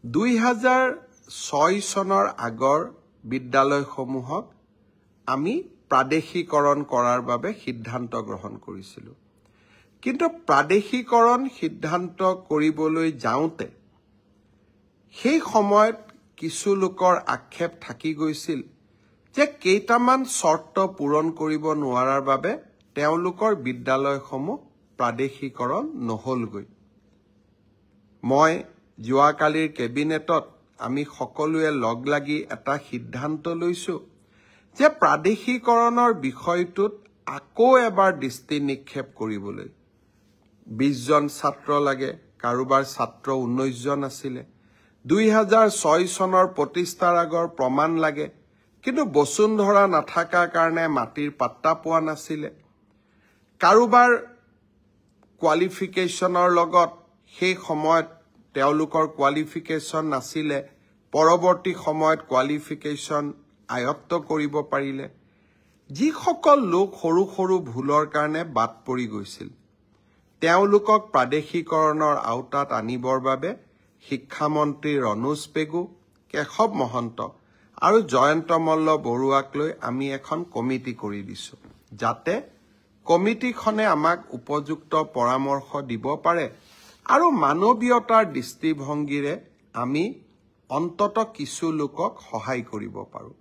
2006 চনৰ আগৰ বিদ্যালয়সমূহক আমি প্ৰাদেশিকৰণ কৰাৰ বাবে সিদ্ধান্ত গ্ৰহণ কৰিছিলোঁ। কিন্তু প্ৰাদেশিকৰণ সিদ্ধান্ত কৰিবলৈ যাওঁতে সেই সময়ত কিছু লোকৰ আক্ষেপ থাকি গৈছিল যে কেইটামান চৰ্ত পূৰণ কৰিব নোৱাৰাৰ বাবে তেওঁলোকৰ বিদ্যালয়সমূহ প্ৰাদেশিকৰণ নহলগৈ। মই যোৱাকালিৰ কেবিনেটত আমি সকলোৱে লগ লাগি এটা সিদ্ধান্ত লৈছো যে প্ৰাদেশিকৰণৰ বিষয়টোত আকৌ এবাৰ দৃষ্টি নিক্ষেপ কৰিবলৈ 20 জন ছাত্ৰ লাগে, কাৰোবাৰ ছাত্ৰ 19 জন আছিলে। 2006 চনৰ প্ৰতিষ্ঠাৰ আগৰ প্ৰমাণ লাগে, কিন্তু বসুন্ধৰা নাথাকাৰ কাৰণে মাটিৰ পাত্তা পোৱা নাছিলে। কাৰোবাৰ কোৱালিফিকেশ্যনৰ লগত সেই সময়ত তেওঁলোকৰ কোৱালিফিকেশ্যন নাছিলে, পৰৱৰ্তী সময়ত কোৱালিফিকেশ্যন আয়ত্ত কৰিব পাৰিলে। যিসকল লোক সৰু সৰু ভুলৰ কাৰণে বাদ পৰি গৈছিল তেওঁলোকক প্ৰাদেশিকৰণৰ আওতাত আনিবৰ বাবে শিক্ষামন্ত্ৰী ৰণোজ পেগু, কেশৱ মহন্ত আৰু জয়ন্ত মল্ল বৰুৱাক লৈ আমি এখন কমিটি কৰি দিছো, যাতে কমিটিখনে আমাক উপযুক্ত পৰামৰ্শ দিব পাৰে আৰু মানৱীয়তাৰ দৃষ্টিভংগীৰে আমি অন্তত কিছু লোকক সহায় কৰিব পাৰোঁ।